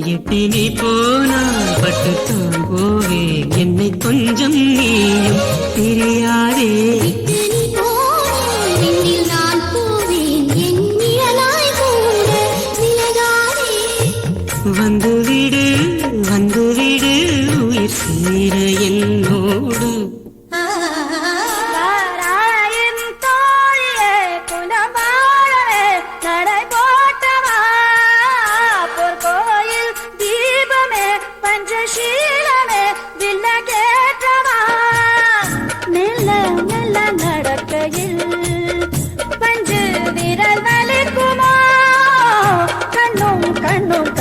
எட்டி நீ போனால் பட்டுத்தான் போவேன், என்னை கொஞ்சம் நீயும் தெரியாதே. வந்துவிடு வந்துவிடு உயிர் சேர என்னோடு. பஞ்சசீலமே வில்ல கேட்டவா மெல்ல மெல்ல நடக்கையில் பஞ்சு விரல் வலிக்குமா கண்ணும் கண்ணும்